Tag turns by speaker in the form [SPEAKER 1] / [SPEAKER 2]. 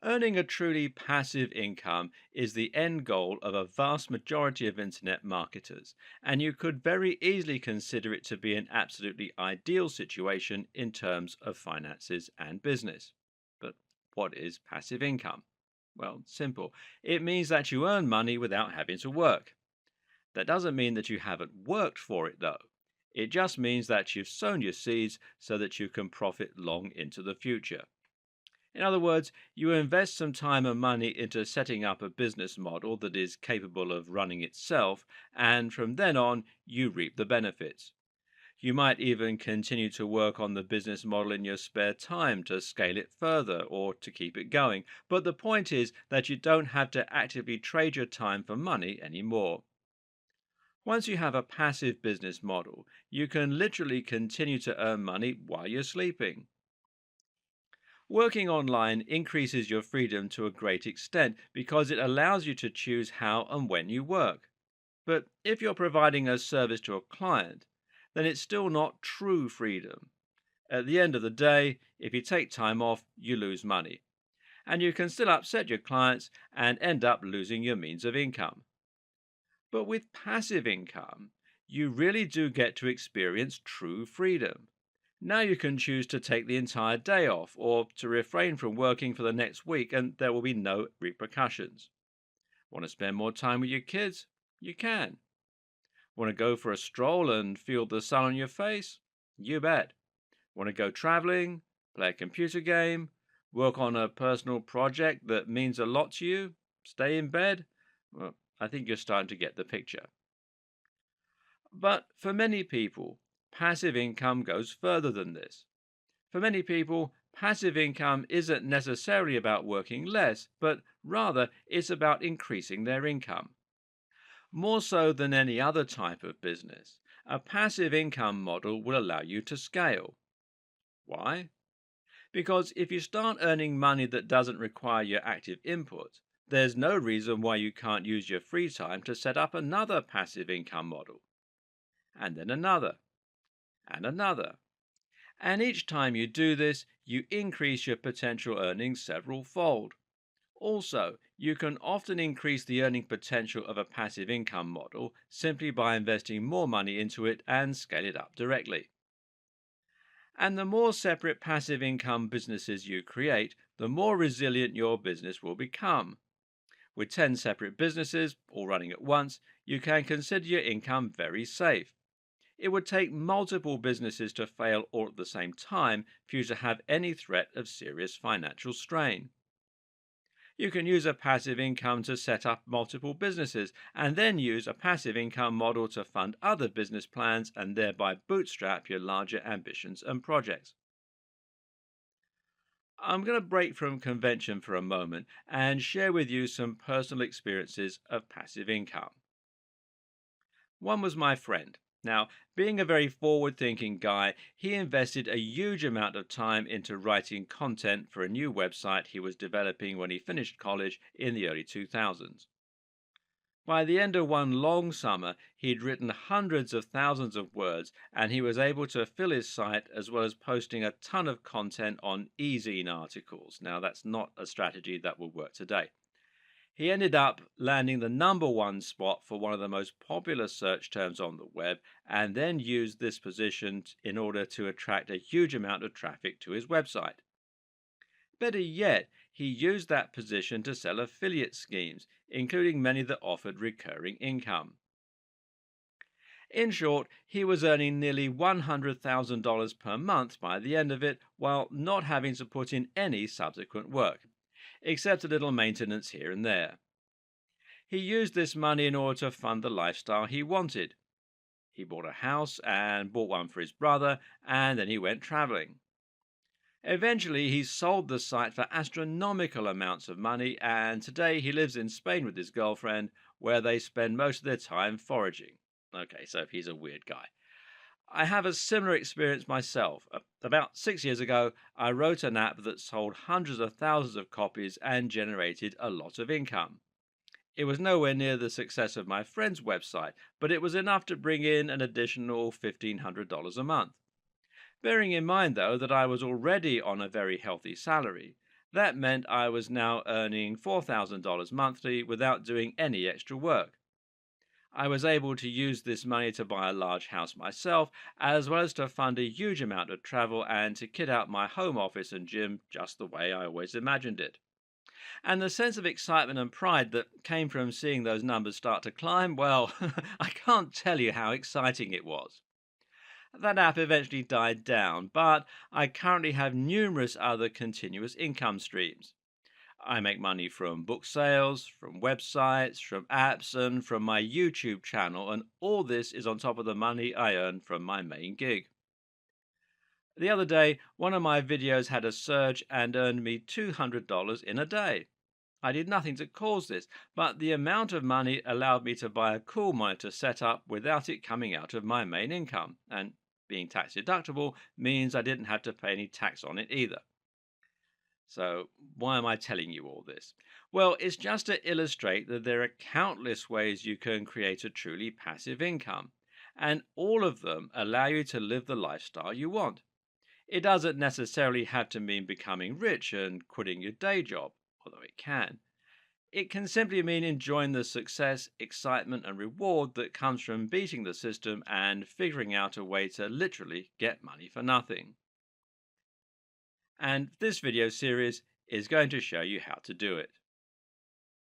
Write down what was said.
[SPEAKER 1] Earning a truly passive income is the end goal of a vast majority of internet marketers, and you could very easily consider it to be an absolutely ideal situation in terms of finances and business. But what is passive income? Well, simple. It means that you earn money without having to work. That doesn't mean that you haven't worked for it, though. It just means that you've sown your seeds so that you can profit long into the future. In other words, you invest some time and money into setting up a business model that is capable of running itself, and from then on, you reap the benefits. You might even continue to work on the business model in your spare time to scale it further or to keep it going. But the point is that you don't have to actively trade your time for money anymore. Once you have a passive business model, you can literally continue to earn money while you're sleeping. Working online increases your freedom to a great extent because it allows you to choose how and when you work. But if you're providing a service to a client, then it's still not true freedom. At the end of the day, if you take time off, you lose money. And you can still upset your clients and end up losing your means of income. But with passive income, you really do get to experience true freedom. Now you can choose to take the entire day off or to refrain from working for the next week, and there will be no repercussions. Want to spend more time with your kids? You can. Want to go for a stroll and feel the sun on your face? You bet. Want to go traveling, play a computer game, work on a personal project that means a lot to you, stay in bed? Well, I think you're starting to get the picture. But for many people, passive income goes further than this. For many people, passive income isn't necessarily about working less, but rather it's about increasing their income. More so than any other type of business, a passive income model will allow you to scale. Why? Because if you start earning money that doesn't require your active input, there's no reason why you can't use your free time to set up another passive income model, and then another, and another. And each time you do this, you increase your potential earnings several fold. Also, you can often increase the earning potential of a passive income model simply by investing more money into it and scale it up directly. And the more separate passive income businesses you create, the more resilient your business will become. With 10 separate businesses, all running at once, you can consider your income very safe. It would take multiple businesses to fail all at the same time for you to have any threat of serious financial strain. You can use a passive income to set up multiple businesses and then use a passive income model to fund other business plans and thereby bootstrap your larger ambitions and projects. I'm going to break from convention for a moment and share with you some personal experiences of passive income. One was my friend. Now, being a very forward thinking guy, he invested a huge amount of time into writing content for a new website he was developing when he finished college in the early 2000s. By the end of one long summer, he'd written hundreds of thousands of words, and he was able to fill his site as well as posting a ton of content on e-zine articles. Now, that's not a strategy that will work today. He ended up landing the number one spot for one of the most popular search terms on the web, and then used this position in order to attract a huge amount of traffic to his website. Better yet, he used that position to sell affiliate schemes, including many that offered recurring income. In short, he was earning nearly $100,000 per month by the end of it while not having to put in any subsequent work, except a little maintenance here and there. He used this money in order to fund the lifestyle he wanted. He bought a house and bought one for his brother, and then he went traveling. Eventually, he sold the site for astronomical amounts of money, and today he lives in Spain with his girlfriend, where they spend most of their time foraging. Okay, so he's a weird guy. I have a similar experience myself. About 6 years ago, I wrote an app that sold hundreds of thousands of copies and generated a lot of income. It was nowhere near the success of my friend's website, but it was enough to bring in an additional $1,500 a month. Bearing in mind, though, that I was already on a very healthy salary, That meant I was now earning $4,000 monthly without doing any extra work. I was able to use this money to buy a large house myself, as well as to fund a huge amount of travel and to kit out my home office and gym just the way I always imagined it. And the sense of excitement and pride that came from seeing those numbers start to climb, well, I can't tell you how exciting it was. That app eventually died down, but I currently have numerous other continuous income streams. I make money from book sales, from websites, from apps, and from my YouTube channel, and all this is on top of the money I earn from my main gig. The other day, one of my videos had a surge and earned me $200 in a day. I did nothing to cause this, but the amount of money allowed me to buy a cool monitor setup without it coming out of my main income, and being tax deductible means I didn't have to pay any tax on it either. So, why am I telling you all this? Well, it's just to illustrate that there are countless ways you can create a truly passive income, and all of them allow you to live the lifestyle you want. It doesn't necessarily have to mean becoming rich and quitting your day job, although it can. It can simply mean enjoying the success, excitement, and reward that comes from beating the system and figuring out a way to literally get money for nothing. And this video series is going to show you how to do it.